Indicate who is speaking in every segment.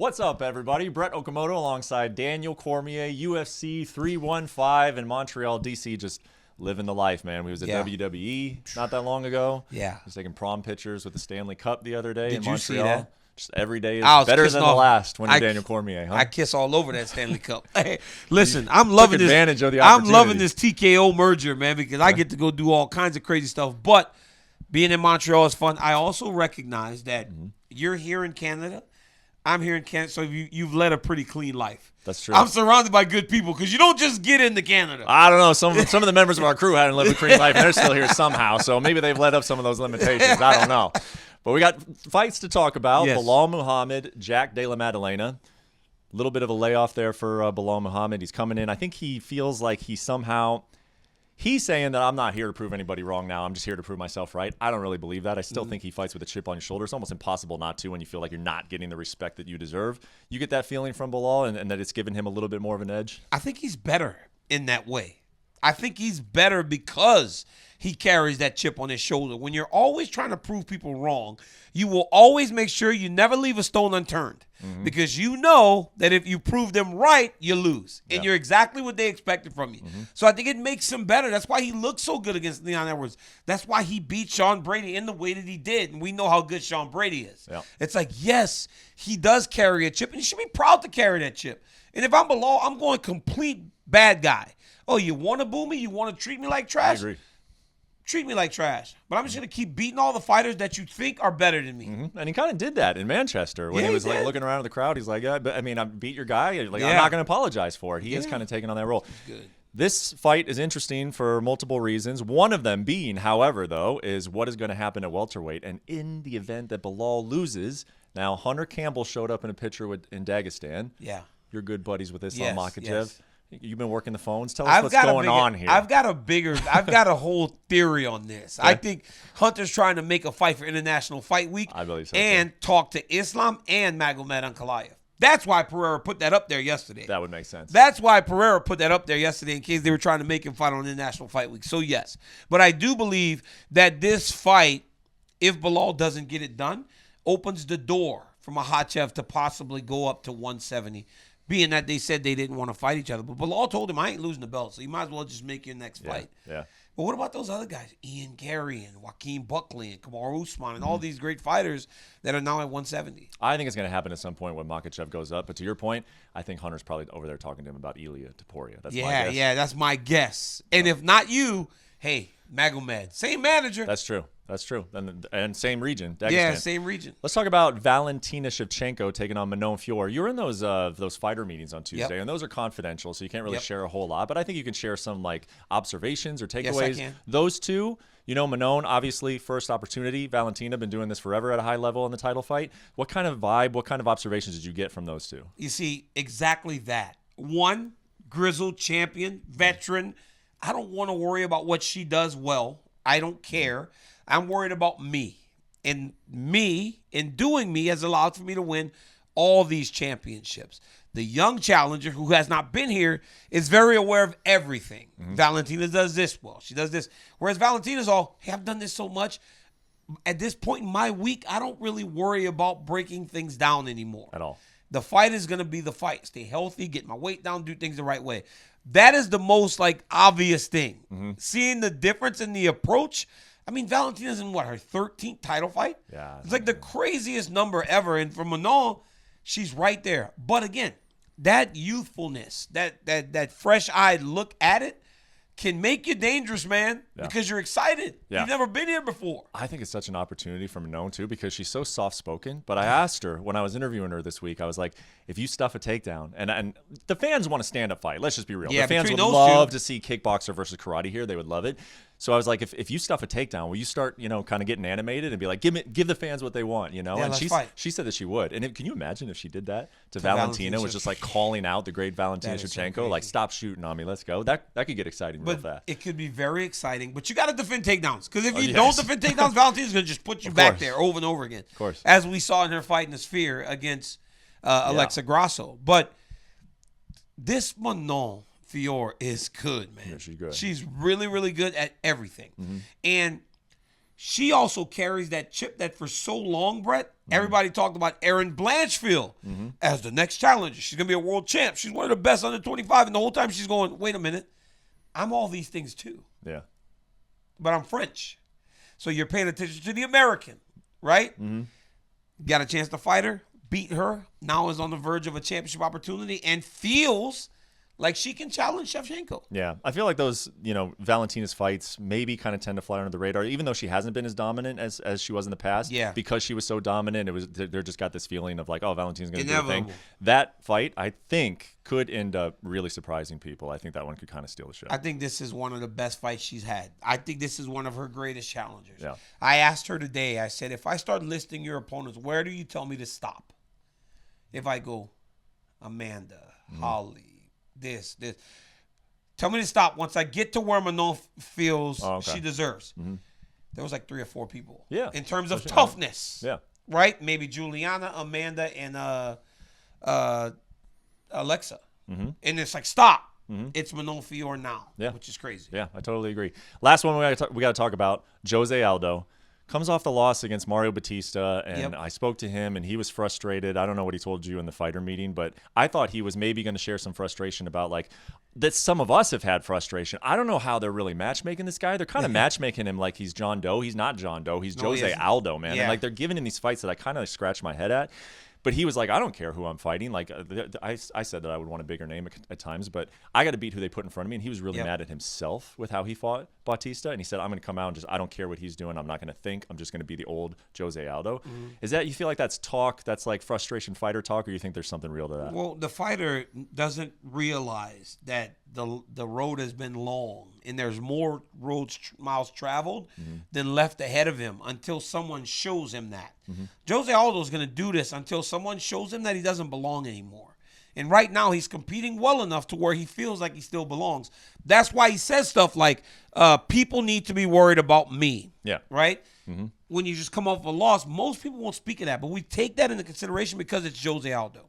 Speaker 1: What's up, everybody? Brett Okamoto alongside Daniel Cormier, UFC 315 in Montreal, DC. Just living the life, man. We was at WWE not that long ago.
Speaker 2: Yeah.
Speaker 1: I was taking prom pictures with the Stanley Cup the other day in
Speaker 2: Did you
Speaker 1: Montreal.
Speaker 2: see that?
Speaker 1: Just every day is better than the last when you're Daniel Cormier, huh?
Speaker 2: I kiss all over that Stanley Cup. Hey, listen, I'm loving this.
Speaker 1: Advantage of the
Speaker 2: I'm
Speaker 1: opportunity.
Speaker 2: loving this TKO merger, man, because I get to go do all kinds of crazy stuff. But being in Montreal is fun. I also recognize that you're here in Canada. I'm here in Canada, so you've led a pretty clean life.
Speaker 1: That's true.
Speaker 2: I'm surrounded by good people because you don't just get into Canada.
Speaker 1: I don't know. Some of the members of our crew hadn't lived a clean life, and they're still here somehow. So maybe they've led up some of those limitations. I don't know. But we got fights to talk about.
Speaker 2: Yes.
Speaker 1: Belal Muhammad, Jack Della Maddalena. A little bit of a layoff there for Belal Muhammad. He's coming in. I think he feels like he's saying that I'm not here to prove anybody wrong now. I'm just here to prove myself right. I don't really believe that. I still think he fights with a chip on your shoulder. It's almost impossible not to when you feel like you're not getting the respect that you deserve. You get that feeling from Belal and that it's given him a little bit more of an edge?
Speaker 2: I think he's better in that way. I think he's better because he carries that chip on his shoulder. When you're always trying to prove people wrong, you will always make sure you never leave a stone unturned because you know that if you prove them right, you lose. And you're exactly what they expected from you. So I think it makes him better. That's why he looks so good against Leon Edwards. That's why he beat Sean Brady in the way that he did. And we know how good Sean Brady is.
Speaker 1: Yeah.
Speaker 2: It's like, yes, he does carry a chip, and he should be proud to carry that chip. And if I'm Belal, I'm going complete bad guy. Oh, you want to boo me? You want to treat me like trash?
Speaker 1: I agree.
Speaker 2: Treat me like trash. But I'm just going to keep beating all the fighters that you think are better than me.
Speaker 1: And he kind of did that in Manchester when he was like looking around at the crowd. He's like, yeah, but I mean, I beat your guy. Like, I'm not going to apologize for it. He is kind of taking on that role.
Speaker 2: Good.
Speaker 1: This fight is interesting for multiple reasons. One of them being, however, though, is what is going to happen at welterweight. And in the event that Belal loses, now Hunter Campbell showed up in a picture in Dagestan.
Speaker 2: Yeah.
Speaker 1: You're good buddies with Islam Makhachev. Yes. You've been working the phones. Tell us
Speaker 2: I've
Speaker 1: what's going on here.
Speaker 2: I've got a whole theory on this. Okay. I think Hunter's trying to make a fight for International Fight Week.
Speaker 1: I believe so.
Speaker 2: And talk to Islam and Magomed Ankalaev. That's why Pereira put that up there yesterday.
Speaker 1: That would make sense.
Speaker 2: That's why Pereira put that up there yesterday in case they were trying to make him fight on International Fight Week. So, yes. But I do believe that this fight, if Belal doesn't get it done, opens the door for Makhachev to possibly go up to 170. Being that they said they didn't want to fight each other. But Belal told him, I ain't losing the belt, so you might as well just make your next fight.
Speaker 1: Yeah.
Speaker 2: But what about those other guys? Ian Gary and Joaquin Buckley and Kamaru Usman and all these great fighters that are now at 170?
Speaker 1: I think it's going to happen at some point when Makhachev goes up. But to your point, I think Hunter's probably over there talking to him about Ilia Topuria. That's my guess.
Speaker 2: Yeah, that's my guess. And if not you, hey, Magomed, same manager.
Speaker 1: That's true. And same region. Dagestan.
Speaker 2: Yeah, same region.
Speaker 1: Let's talk about Valentina Shevchenko taking on Manon Fiorot. You were in those fighter meetings on Tuesday, and those are confidential, so you can't really share a whole lot. But I think you can share some like observations or takeaways.
Speaker 2: Yes, I can.
Speaker 1: Those two, Manon, obviously first opportunity. Valentina been doing this forever at a high level in the title fight. What kind of vibe, what kind of observations did you get from those two?
Speaker 2: You see, exactly that. One, grizzled champion, veteran. I don't want to worry about what she does well. I don't care. I'm worried about me. And me, in doing me, has allowed for me to win all these championships. The young challenger who has not been here is very aware of everything. Valentina does this well. She does this. Whereas Valentina's all, hey, I've done this so much. At this point in my week, I don't really worry about breaking things down anymore.
Speaker 1: At all.
Speaker 2: The fight is going to be the fight. Stay healthy, get my weight down, do things the right way. That is the most obvious thing. Seeing the difference in the approach. I mean, Valentina's in her 13th title fight?
Speaker 1: Yeah.
Speaker 2: It's like the craziest number ever. And for Manon, she's right there. But again, that youthfulness, that fresh-eyed look at it can make you dangerous, man, because you're excited. Yeah. You've never been here before.
Speaker 1: I think it's such an opportunity for Manon, too, because she's so soft-spoken. But I asked her when I was interviewing her this week, I was like, if you stuff a takedown, and the fans want a stand-up fight. Let's just be real.
Speaker 2: Yeah,
Speaker 1: the fans would love to see kickboxer versus karate here. They would love it. So I was like, if you stuff a takedown, will you start, kind of getting animated and be like, give the fans what they want,
Speaker 2: Yeah,
Speaker 1: and
Speaker 2: fight.
Speaker 1: she said that she would. And can you imagine if she did that to Valentina, was just calling out the great Valentina Shevchenko, like, stop shooting on me, let's go. That could get exciting real fast.
Speaker 2: It could be very exciting, but you got to defend takedowns, because if you don't defend takedowns, Valentina's going to just put you back there over and over again.
Speaker 1: Of course.
Speaker 2: As we saw in her fight in the Sphere against Alexa Grasso. But this Manon Fiorot is good, man.
Speaker 1: Yeah, she's good.
Speaker 2: She's really, really good at everything. And she also carries that chip that for so long, Brett, everybody talked about Erin Blanchfield as the next challenger. She's going to be a world champ. She's one of the best under 25. And the whole time she's going, wait a minute, I'm all these things too.
Speaker 1: Yeah.
Speaker 2: But I'm French. So you're paying attention to the American, right? Got a chance to fight her, beat her, now is on the verge of a championship opportunity and feels like she can challenge Shevchenko.
Speaker 1: Yeah, I feel like those, Valentina's fights maybe kind of tend to fly under the radar, even though she hasn't been as dominant as she was in the past.
Speaker 2: Yeah.
Speaker 1: Because she was so dominant, they're just got this feeling of like, oh, Valentina's going to do the thing.
Speaker 2: Inevitable.
Speaker 1: That fight, I think, could end up really surprising people. I think that one could kind of steal the show.
Speaker 2: I think this is one of the best fights she's had. I think this is one of her greatest challengers.
Speaker 1: Yeah.
Speaker 2: I asked her today, I said, if I start listing your opponents, where do you tell me to stop? If I go, Amanda, Holly, this. Tell me to stop once I get to where Manon feels she deserves. There was like 3 or 4 people.
Speaker 1: Yeah.
Speaker 2: In terms of toughness.
Speaker 1: Yeah.
Speaker 2: Right? Maybe Juliana, Amanda, and Alexa. And it's like, stop. It's Manon Fiorot now, which is crazy.
Speaker 1: Yeah, I totally agree. Last one we got to talk about, Jose Aldo. Comes off the loss against Mario Batista, and I spoke to him, and he was frustrated. I don't know what he told you in the fighter meeting, but I thought he was maybe going to share some frustration about, like, that some of us have had frustration. I don't know how they're really matchmaking this guy. They're kind of matchmaking him like he's John Doe. He's not John Doe. He's Jose Aldo, man.
Speaker 2: Yeah.
Speaker 1: And, like, they're giving him these fights that I kind of scratch my head at. But he was like, I don't care who I'm fighting. Like, I said that I would want a bigger name at times, but I got to beat who they put in front of me. And he was really mad at himself with how he fought Bautista. And he said, I'm going to come out and I don't care what he's doing. I'm not going to think. I'm just going to be the old Jose Aldo. Is that, you feel like that's talk, that's like frustration fighter talk, or you think there's something real to that?
Speaker 2: Well, the fighter doesn't realize that the road has been long and there's more miles traveled than left ahead of him until someone shows him that. Jose Aldo is going to do this until someone shows him that he doesn't belong anymore. And right now he's competing well enough to where he feels like he still belongs. That's why he says stuff like, people need to be worried about me.
Speaker 1: Yeah.
Speaker 2: Right? When you just come off a loss, most people won't speak of that, but we take that into consideration because it's Jose Aldo.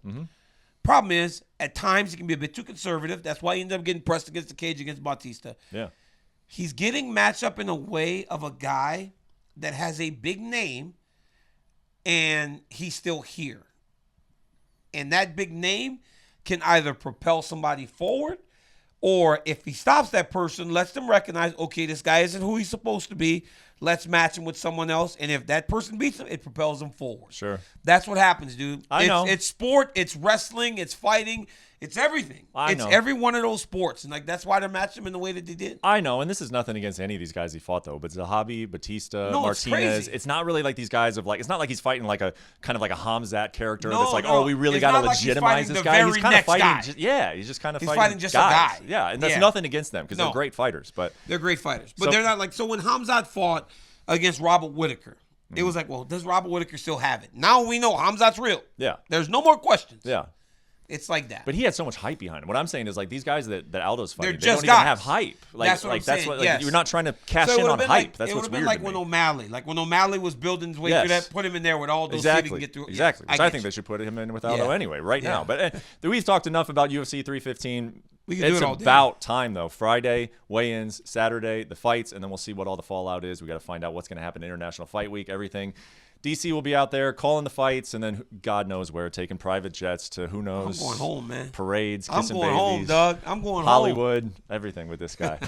Speaker 2: Problem is, at times he can be a bit too conservative. That's why he ended up getting pressed against the cage against Bautista.
Speaker 1: Yeah.
Speaker 2: He's getting matched up in a way of a guy that has a big name and he's still here. And that big name can either propel somebody forward, or if he stops that person, lets them recognize, okay, this guy isn't who he's supposed to be. Let's match him with someone else. And if that person beats him, it propels him forward.
Speaker 1: Sure.
Speaker 2: That's what happens, dude.
Speaker 1: I know.
Speaker 2: It's sport. It's wrestling. It's fighting. It's everything.
Speaker 1: I know.
Speaker 2: It's every one of those sports. And, like, that's why they matched him in the way that they did.
Speaker 1: I know, and this is nothing against any of these guys he fought, though, but Zahabi, Batista,
Speaker 2: It's
Speaker 1: Martinez,
Speaker 2: crazy.
Speaker 1: it's not really like these guys of, like, it's not like he's fighting like a kind of like a Hamzat character
Speaker 2: No,
Speaker 1: that's like,
Speaker 2: no.
Speaker 1: oh, we really
Speaker 2: It's
Speaker 1: got to
Speaker 2: not like he's
Speaker 1: legitimize
Speaker 2: fighting
Speaker 1: this
Speaker 2: the
Speaker 1: guy. He's
Speaker 2: very
Speaker 1: kind of
Speaker 2: next
Speaker 1: fighting,
Speaker 2: guy.
Speaker 1: he's just kind of
Speaker 2: He's
Speaker 1: fighting
Speaker 2: fighting just a
Speaker 1: guys.
Speaker 2: guy.
Speaker 1: Yeah, and that's
Speaker 2: Yeah.
Speaker 1: nothing against them because
Speaker 2: No.
Speaker 1: they're great fighters, but
Speaker 2: They're great fighters. But
Speaker 1: So-
Speaker 2: they're not like, so when Hamzat fought against Robert Whittaker, it was like, well, does Robert Whittaker still have it? Now we know Hamzat's real.
Speaker 1: yeah,
Speaker 2: There's no more questions.
Speaker 1: yeah.
Speaker 2: It's like that.
Speaker 1: But he had so much hype behind him. What I'm saying is, like, these guys that Aldo's fighting,
Speaker 2: They're
Speaker 1: they don't
Speaker 2: just
Speaker 1: even
Speaker 2: guys.
Speaker 1: have hype. Like,
Speaker 2: That's what I'm saying,
Speaker 1: what
Speaker 2: yes.
Speaker 1: you're not trying to cash
Speaker 2: So it
Speaker 1: in
Speaker 2: would've
Speaker 1: on
Speaker 2: been
Speaker 1: hype.
Speaker 2: like,
Speaker 1: That's
Speaker 2: it
Speaker 1: what's
Speaker 2: would have
Speaker 1: weird
Speaker 2: been like
Speaker 1: to
Speaker 2: when
Speaker 1: me.
Speaker 2: O'Malley was building his way through that, put him in there with all those so he can get through.
Speaker 1: Exactly.
Speaker 2: Yes,
Speaker 1: Which I think they should put him in with Aldo anyway, right now. But we've talked enough about UFC 315.
Speaker 2: We can do
Speaker 1: It's
Speaker 2: it all day.
Speaker 1: about time, though. Friday, weigh-ins, Saturday, the fights, and then we'll see what all the fallout is. We got to find out what's going to happen International Fight Week, everything. DC will be out there calling the fights, and then God knows where, taking private jets to who knows.
Speaker 2: I'm going home, man.
Speaker 1: Parades,
Speaker 2: I'm
Speaker 1: kissing
Speaker 2: going
Speaker 1: babies.
Speaker 2: home, Doug. I'm going home.
Speaker 1: Hollywood, everything with this guy.